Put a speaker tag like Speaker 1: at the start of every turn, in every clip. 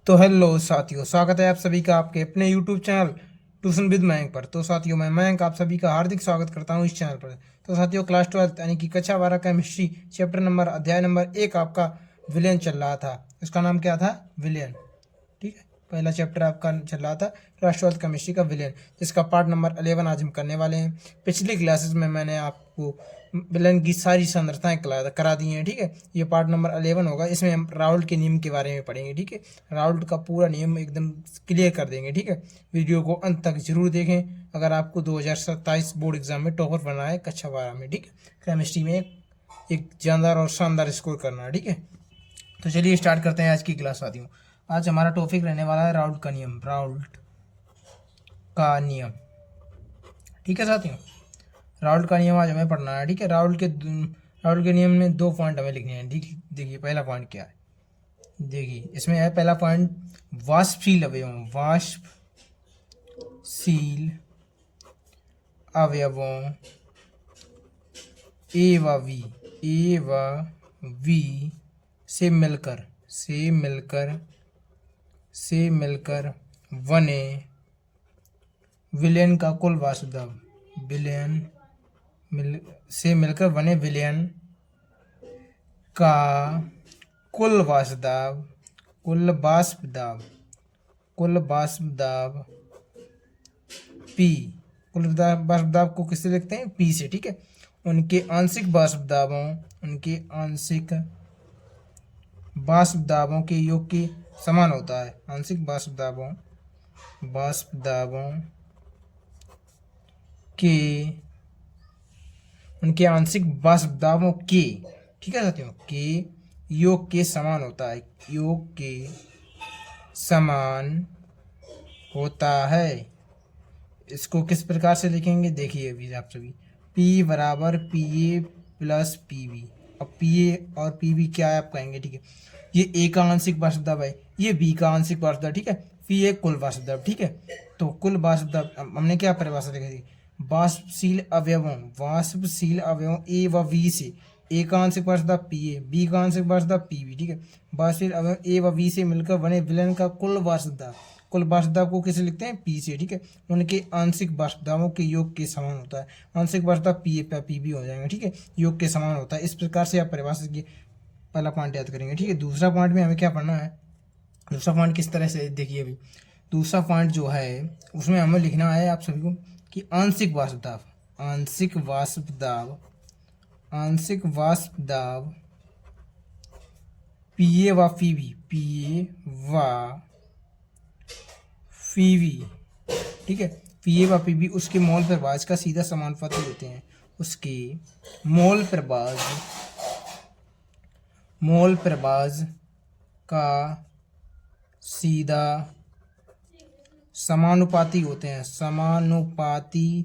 Speaker 1: तो हेलो साथियों, स्वागत है आप सभी का आपके अपने YouTube channel tuition with Mayank पर। तो साथियों, मैं मयंक आप सभी का हार्दिक स्वागत करता हूं इस चैनल पर। तो साथियों, क्लास 12 यानी कि कक्षा 12 केमिस्ट्री चैप्टर नंबर अध्याय नंबर 1 आपका विलयन चल रहा था। इसका नाम क्या था? विलयन। ठीक है, पहला चैप्टर आपका चल रहा था क्लास 12 केमिस्ट्री का विलयन, जिसका पार्ट नंबर 11 आज हम करने वाले हैं। पिछली क्लासेस में मैंने आपको विलन की सारी संरचनाएं करा दी हैं। ठीक है, ये पार्ट नंबर 11 होगा। इसमें हम राउल्ट के नियम के बारे में पढ़ेंगे। ठीक है, राउल्ट का पूरा नियम एकदम क्लियर कर देंगे। ठीक है, वीडियो को अंत तक जरूर देखें अगर आपको 2027 बोर्ड एग्जाम में टॉपर बनना है कक्षा 12 में। ठीक है, केमिस्ट्री में एक जानदार और शानदार स्कोर करना है। ठीक है, तो चलिए स्टार्ट करते हैं आज की क्लास। साथियों, आज हमारा टॉपिक रहने वाला है राउल्ट का नियम। राउल्ट का नियम। ठीक है साथियों, राउल्ट का नियम आज हमें पढ़ना है। ठीक है, राउल्ट के नियम में 2 पॉइंट हमें लिखने हैं। देखिए पहला पॉइंट क्या है, देखिए इसमें है पहला पॉइंट, वाष्पशील अवयवों। वाष्पशील अवयवों ए व वी से मिलकर बने विलयन का कुल वाष्प दाब। से मिलकर बने विलयन का कुल वाष्प दाब पी। कुल वाष्प दाब को किससे लिखते हैं? पी से। ठीक है, उनके आंशिक वाष्प दाबों के योग के समान होता है। आंशिक वाष्प दाबों के उनके आंशिक वाष्प दाबों के, ठीक है साथियों, के योग के समान होता है। योग के समान होता है। इसको किस प्रकार से लिखेंगे? देखिए अभी आप सभी, P बराबर P A plus P B. अब पी ए और पी बी क्या है आप कहेंगे? ठीक है, ये ए का आंशिक वाष्प दाब है, ये बी का आंशिक वाष्प दाब। ठीक है, पी ए कुल वाष्प दाब। ठीक है, तो कुल वाष्प दाब हमने क्या परिभाषा लिखी थी? वाष्पशील अवयवों ए व वी से, ए का आंशिक वाष्प दाब पी ए, बी का आंशिक वाष्प दाब पी बी। ठीक है, वाष्पशील अवयव ए व वी से मिलकर बने विलयन का कुल वाष्प दाब। कुल वाष्प दाब को किसे लिखते हैं? पी से। ठीक है, उनके आंशिक वाष्प दाबों के योग के समान होता है। आंशिक वाष्प दाब पी ए पे पी बी हो जाएंगे। ठीक है, योग के समान होता है। इस प्रकार से आप परिभाषित की पहला पॉइंट याद करेंगे। ठीक है, दूसरा पॉइंट में हमें क्या पढ़ना है? दूसरा पॉइंट किस तरह से, देखिए अभी दूसरा पॉइंट जो है उसमें हमें लिखना है आप सभी को कि आंशिक वाष्प दाब पी ए व पी बी। ठीक है, पी ए व पी बी उसके मोल प्रभाज का सीधा समानुपाती होते हैं। उसके मोल प्रभाज का सीधा समानुपाती होते हैं। समानुपाती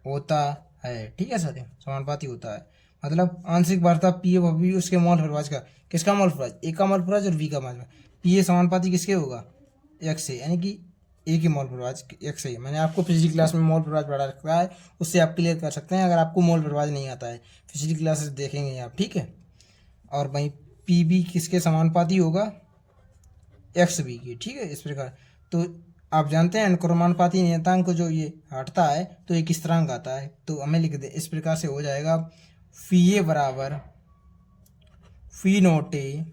Speaker 1: होता है। ठीक है साथियों, समानुपाती होता है मतलब आंशिक वार्ता पी ए व बी उसके मोल प्रभाज का। किसका मोल प्रभाज? ए का मोल प्रभाज और बी का मोल प्रभाज। पी ए समानुपाती किसके होगा? एक्स से, यानी कि ए के मोल प्रभाज एक्स से। मैंने आपको पिछली क्लास में मोल प्रभाज पढ़ा रखा है, उससे आप क्लियर कर सकते हैं अगर आपको मोल प्रभाज नहीं आता है। पिछली क्लासेस देखेंगे आप। ठीक है, और वहीं पी बी किसके समानुपाती होगा? एक्स बी की। ठीक है, इस प्रकार। तो आप जानते हैं अनुक्रमानुपाती नियतांक को जो ये हटता है तो एक स्थिरांक आता है, तो हमें लिख दे इस प्रकार से हो जाएगा फी ए बराबर फी नोट ए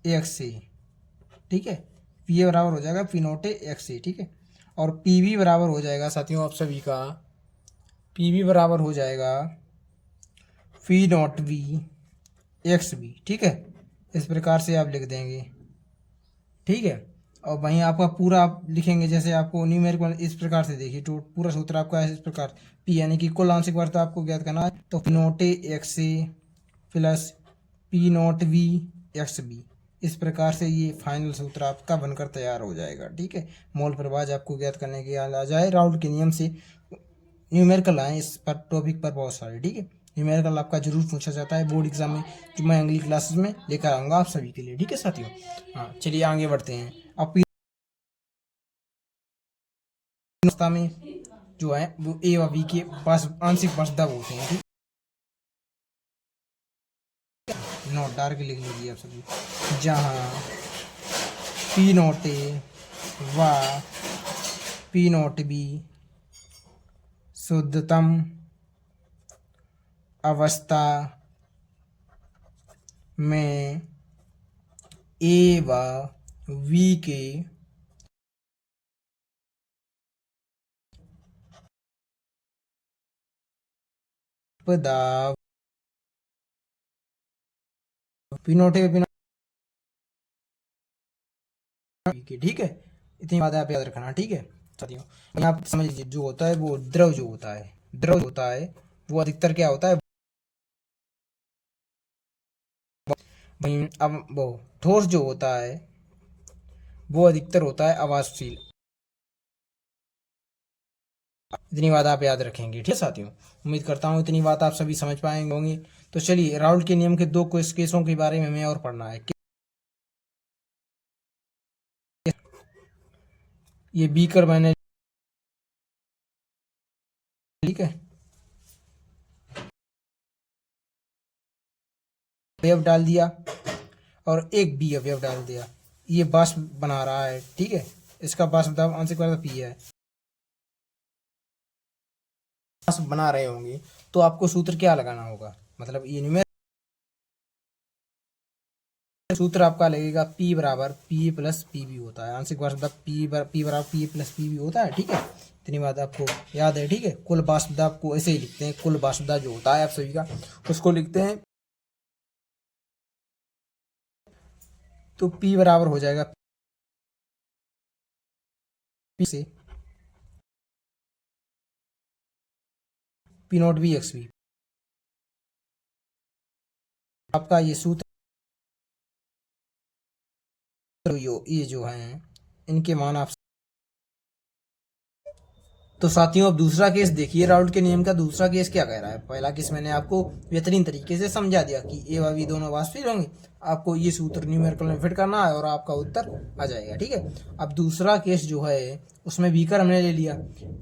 Speaker 1: एक्स से। ठीक है, पी ए बराबर हो जाएगा पी नोट ए एक्स से। ठीक है, और पी बी बराबर हो जाएगा साथियों आप सभी का, पी बी बराबर हो जाएगा फी नोट बी एक्स बी। ठीक है, इस प्रकार से आप लिख देंगे। ठीक है, और वहीं आपका पूरा आप लिखेंगे जैसे आपको न्यूमेरिकल इस प्रकार से। देखिए तो पूरा सूत्र आपका है इस प्रकार, पी यानी कि कुल आंशिक वार्ता आपको ज्ञात करना है, तो P not A X A plus P not V X B. इस प्रकार से ये फाइनल सूत्र आपका बनकर तैयार हो जाएगा। ठीक है, मोल प्रभाज आपको ज्ञात करने के आ जाए। राउल्ट के नियम से न्यूमेरिकल आए इस पर टॉपिक पर बहुत सारे। ठीक है, न्यूमेरिकल आपका जरूर पूछा जाता है बोर्ड एग्जाम में, जो मैं अगली क्लासेस में लेकर आऊँगा आप सभी के लिए। ठीक है साथियों, हाँ चलिए आगे बढ़ते हैं। अब अवस्था में जो है वो ए व बी के पास आंशिक वाष्प दाब होते हैं। ठीक, नोट डार्क लिख लीजिए आप सभी। जहाँ पी नॉट ए व पी नॉट बी शुद्धतम अवस्था में ए व वी के दाब पी नॉट ए ठीक है। इतनी बात आप याद रखना, ठीक है साथियों। यहाँ आप समझ लीजिए, जो होता है वो द्रव जो होता है, द्रव होता है वो अधिकतर क्या होता है, अब वो ठोस जो होता है वो अधिकतर होता है अवाष्पशील। इतनी बात आप याद रखेंगे, ठीक है साथियों। उम्मीद करता हूँ इतनी बात आप सभी समझ पाएंगे होंगे। तो चलिए, राउल्ट के नियम के दो केसों के बारे में हमें और पढ़ना है। ये बीकर मैंने, ठीक है, अवयव डाल दिया और एक बी अवयव डाल दिया, ये वाष्प बना रहा है, ठीक है। इसका वाष्प दाब आंशिक वाष्प पी है, वाष्प बना रहे होंगे तो आपको सूत्र क्या लगाना होगा, मतलब ये न्यूमेरिकल सूत्र आपका लगेगा P बराबर पी प्लस पी बी होता है। आंशिक वाष्प दाब P बराबर पी प्लस पी बी होता है, ठीक है। इतनी बात आपको याद है, ठीक है। कुल वाष्प दाब को ऐसे ही लिखते हैं, कुल वाष्प दाब जो होता है आप सभी का उसको लिखते हैं, तो P बराबर हो जाएगा P से P not B X B. आपका ये सूत्र ये जो है इनके मान आप। तो साथियों, अब दूसरा केस देखिए, राउल्ट के नियम का दूसरा केस क्या कह रहा है। पहला केस मैंने आपको बेहतरीन तरीके से समझा दिया कि ए व बी दोनों वाष्पशील होंगे, आपको ये सूत्र न्यूमेरिकल में फिट करना है और आपका उत्तर आ जाएगा, ठीक है। अब दूसरा केस जो है उसमें बीकर हमने ले लिया,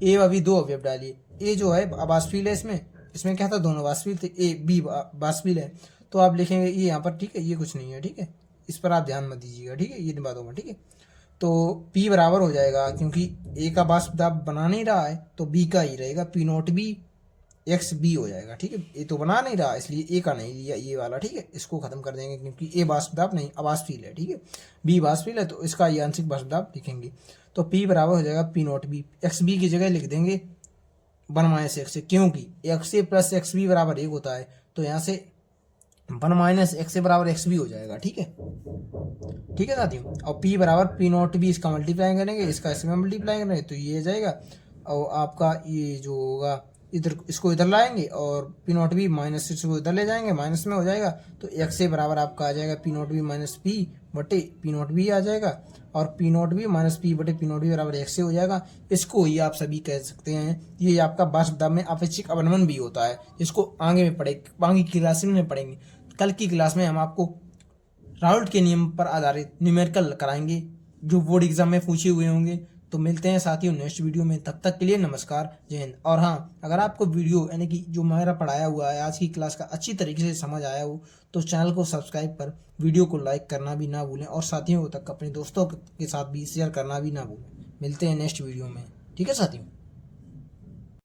Speaker 1: ए व बी दो अवयव डालिए, ए जो है वाष्पशील है, इसमें क्या था, दोनों वाष्पशील थे, ए बी वाष्पशील है, तो आप लिखेंगे ये यहाँ पर, ठीक है, ये कुछ नहीं है, ठीक है, इस पर आप ध्यान मत दीजिएगा, ठीक है, ये बातों में, ठीक है। तो P बराबर हो जाएगा, क्योंकि A का वाष्प दाब बना नहीं रहा है तो B का ही रहेगा, P not B X B हो जाएगा, ठीक है। A तो बना नहीं रहा इसलिए A का नहीं लिया, ये वाला, ठीक है, इसको खत्म कर देंगे क्योंकि A वाष्प दाब नहीं अवाष्पशील है, ठीक है। B वाष्पशील है तो इसका ये आंशिक वाष्प दाब लिखेंगे, तो P बराबर हो जाएगा P not B X B की जगह लिख देंगे 1 माइनस एक्स, क्योंकि X A plus X B बराबर 1 होता है, तो यहाँ से 1 माइनस एक्स ए बराबर एक्स बी हो जाएगा, ठीक है, ठीक है साथियों। और P बराबर P नॉट बी, इसका मल्टीप्लाई करेंगे, इसका इसमें मल्टीप्लाई करेंगे तो ये जाएगा, और आपका ये जो होगा इधर, इसको इधर लाएंगे और P नॉट बी माइनस इसको इधर ले जाएंगे, माइनस में हो जाएगा, तो एक्स ए बराबर आपका आ जाएगा P not B minus P बटे P नॉट बी आ जाएगा, और P not B minus P बटे P नॉट बी बराबर एक्स ए हो जाएगा। इसको ही आप सभी कह सकते हैं, ये आपका वाष्प दाब में अपेक्षिक अवनमन भी होता है, इसको आगे में आगे की क्लास में पढ़ेंगे। कल की क्लास में हम आपको राउल्ट के नियम पर आधारित न्यूमेरिकल कराएंगे जो बोर्ड एग्जाम में पूछे हुए होंगे। तो मिलते हैं साथियों नेक्स्ट वीडियो में, तब तक के लिए नमस्कार, जय हिंद। और हाँ, अगर आपको वीडियो यानी कि जो मेरा पढ़ाया हुआ है आज की क्लास का अच्छी तरीके से समझ आया हो तो चैनल को सब्सक्राइब कर वीडियो को लाइक करना भी ना भूलें, और साथियों तक अपने दोस्तों के साथ भी शेयर करना भी ना भूलें। मिलते हैं नेक्स्ट वीडियो में, ठीक है साथियों।